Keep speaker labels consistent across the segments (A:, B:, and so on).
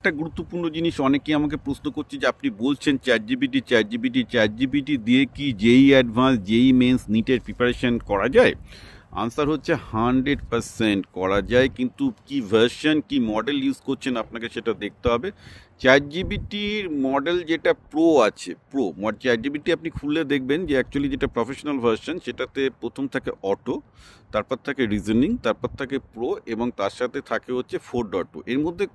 A: আরেকটা গুরুত্বপূর্ণ জিনিস, অনেকেই আমাকে প্রশ্ন করছে যে আপনি বলছেন চ্যাট জিপিটি দিয়ে কি জেই অ্যাডভান্স, জেই মেন্স, নিটের প্রিপারেশন করা যায়? আনসার হচ্ছে 100% করা যায়, কিন্তু কি ভার্সন, কি মডেল ইউজ করছেন আপনাকে সেটা দেখতে হবে। চ্যাট জিপিটির মডেল যেটা প্রো আছে, চ্যাট জিপিটি আপনি খুললে দেখবেন যে অ্যাকচুয়ালি যেটা প্রফেশনাল ভার্সন সেটাতে প্রথম থাকে অটো, তারপর থাকে রিজনিং, তারপর থাকে প্রো, এবং তার সাথে থাকে হচ্ছে 4.2। এর মধ্যে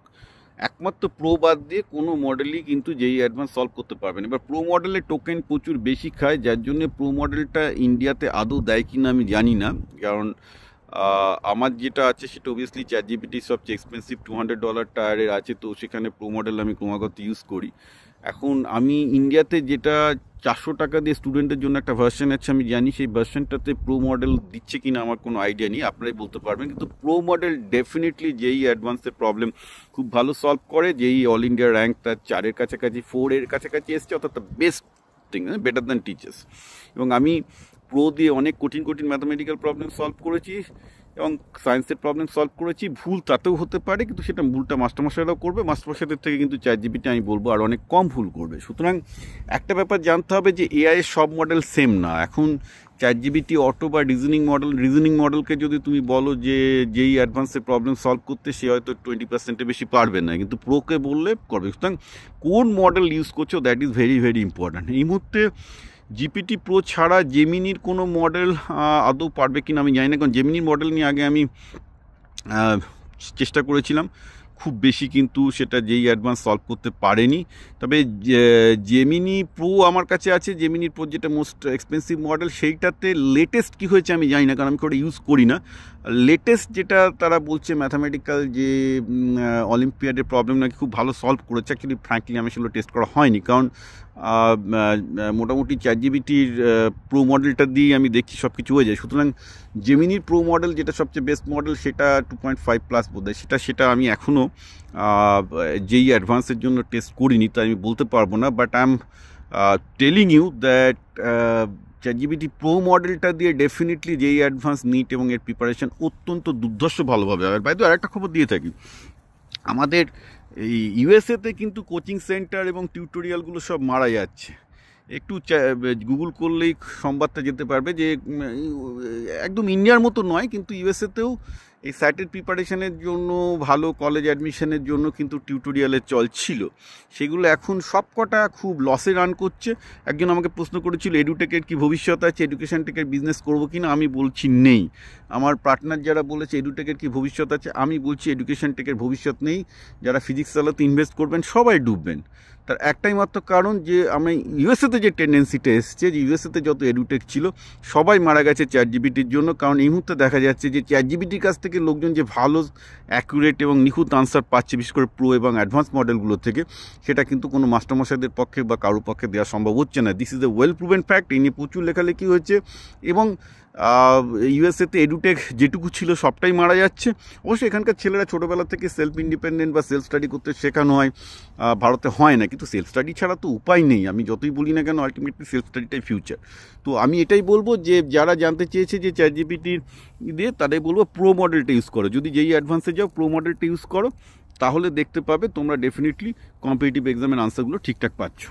A: একমাত্র প্রো বাদ দিয়ে কোনো মডেলই কিন্তু যেই অ্যাডভান্স সলভ করতে পারবেন। এবার প্রো মডেলের টোকেন প্রচুর বেশি খায়, যার জন্য প্রো মডেলটা ইন্ডিয়াতে আদৌ দেয় কি না আমি জানি না, কারণ আমার যেটা আছে সেটা অবভিয়াসলি চ্যাট জিপিটি সবচেয়ে এক্সপেন্সিভ $200 টায়ারের আছে, তো সেখানে প্রো মডেল আমি ক্রমাগত ইউজ করি। এখন আমি ইন্ডিয়াতে যেটা 400 টাকা দিয়ে স্টুডেন্টের জন্য একটা ভার্সন আছে আমি জানি, সেই ভার্সনটাতে প্রো মডেল দিচ্ছে কিনা আমার কোনো আইডিয়া নেই, আপনারাই বলতে পারবেন। কিন্তু প্রো মডেল ডেফিনেটলি যেই অ্যাডভান্সের প্রবলেম খুব ভালো সলভ করে, যেই অল ইন্ডিয়া র্যাঙ্ক তার 4-এর কাছাকাছি, 4-এর কাছাকাছি এসছে, অর্থাৎ the best thing, better than teachers. এবং আমি প্রো দিয়ে অনেক কঠিন কঠিন ম্যাথামেটিক্যাল প্রবলেম সলভ করেছি এবং সায়েন্সের প্রবলেম সলভ করেছি। ভুল তাতেও হতে পারে, কিন্তু সেটা ভুলটা মাস্টারমশাইরাও করবে, মাস্টারমশাইদের থেকে কিন্তু চ্যাট জিপিটি আমি বলবো আর অনেক কম ভুল করবে। সুতরাং একটা ব্যাপার জানতে হবে যে এআইয়ের সব মডেল সেম না। এখন চ্যাট জিপিটি অটো বা রিজনিং মডেলকে যদি তুমি বলো যে যেই অ্যাডভান্সের প্রবলেম সলভ করতে, সে হয়তো 20%-এর বেশি পারবে না, কিন্তু প্রোকে বললে করবে। সুতরাং কোন মডেল ইউজ করছো that is very very important. এই মুহূর্তে জিপিটি প্রো ছাড়া জেমিনির কোনো মডেল আদৌ পারবে কিনা আমি জানি না, কারণ জেমিনির মডেল নিয়ে আগে আমি চেষ্টা করেছিলাম, খুব বেশি কিন্তু সেটা যেই অ্যাডভান্স সলভ করতে পারেনি। তবে জেমিনি প্রো আমার কাছে আছে, জেমিনি প্রো যেটা মোস্ট এক্সপেন্সিভ মডেল, সেইটাতে লেটেস্ট কী হয়েছে আমি জানি না, কারণ আমি ওটা ইউজ করি না। লেটেস্ট যেটা তারা বলছে ম্যাথামেটিক্যাল যে অলিম্পিয়াডের প্রবলেম নাকি খুব ভালো সলভ করেছে, অ্যাকচুয়ালি ফ্র্যাঙ্কলি আমি সেগুলো টেস্ট করা হয়নি, কারণ মোটামুটি চ্যাট জিপিটির প্রো মডেলটা দিয়েই আমি দেখছি সব কিছু হয়ে যায়। সুতরাং জেমিনির প্রো মডেল যেটা সবচেয়ে বেস্ট মডেল, সেটা 2.5+ বোধ হয়, সেটা আমি এখনও যেই অ্যাডভান্সের জন্য টেস্ট করিনি, তাই আমি বলতে পারবো না। But I am telling you that ChatGPT pro মডেলটা দিয়ে ডেফিনেটলি যেই অ্যাডভান্স নিট এবং এর প্রিপারেশন অত্যন্ত দুর্ধর্ষ ভালোভাবে হবে। বাইরে আরেকটা খবর দিয়ে থাকি, আমাদের এই ইউএসএতে কিন্তু কোচিং সেন্টার এবং টিউটোরিয়ালগুলো সব মারা যাচ্ছে। একটু গুগল করলেই সংবাদটা যেতে পারবে যে একদম ইন্ডিয়ার মতো নয়, কিন্তু ইউএসএতেও এই স্যাটের প্রিপারেশনের জন্য, ভালো কলেজ অ্যাডমিশনের জন্য কিন্তু টিউটোরিয়ালের চল ছিল, সেগুলো এখন সব কটা খুব লসে রান করছে। একজন আমাকে প্রশ্ন করেছিল এডুটেকের কি ভবিষ্যৎ আছে, এডুকেশন টেকের বিজনেস করবো কি না, আমি বলছি নেই। আমার পার্টনার যারা বলেছে এডুটেকের কি ভবিষ্যৎ আছে, আমি বলছি এডুকেশন টেকের ভবিষ্যৎ নেই। যারা ফিজিক্স চালাতে ইনভেস্ট করবেন সবাই ডুববেন। তার একটাই মাত্র কারণ যে আমি ইউএসএতে যে টেন্ডেন্সিটা এসছে, যে ইউএসএতে যত এডুটেক ছিল সবাই মারা গেছে চ্যাট জিপিটির জন্য, কারণ এই মুহূর্তে দেখা যাচ্ছে যে চ্যাট জিপিটির কাছ থেকে লোকজন যে ভালো অ্যাকুরেট এবং নিখুঁত আনসার পাচ্ছে, বিশেষ করে প্রো এবং অ্যাডভান্স মডেলগুলো থেকে, সেটা কিন্তু কোনো মাস্টারমশাইদের পক্ষে বা কারোর পক্ষে দেওয়া সম্ভব হচ্ছে না। This is a well proven fact. এই নিয়ে প্রচুর লেখালেখি হয়েছে এবং ইউএসএতে এডুটেক যেটুকু ছিল সবটাই মারা যাচ্ছে। অবশ্যই এখানকার ছেলেরা ছোটোবেলা থেকে সেলফ ইন্ডিপেন্ডেন্ট বা সেলফ স্টাডি করতে শেখানো হয়, ভারতে হয় না, কিন্তু সেলফ স্টাডি ছাড়া তো উপায় নেই। আমি যতই বলি না কেন, আলটিমেটলি সেলফ স্টাডিটাই ফিউচার। তো আমি এটাই বলবো যে যারা জানতে চেয়েছে যে চ্যাট জিপিটির দিয়ে, তাদের বলবো প্রো মডেলটা ইউজ করো। যদি যেই অ্যাডভান্সে যাও প্রো মডেলটা ইউজ করো, তাহলে দেখতে পাবে তোমরা ডেফিনেটলি কম্পিটিটিভ এক্সামের আনসারগুলো ঠিকঠাক পাচ্ছ।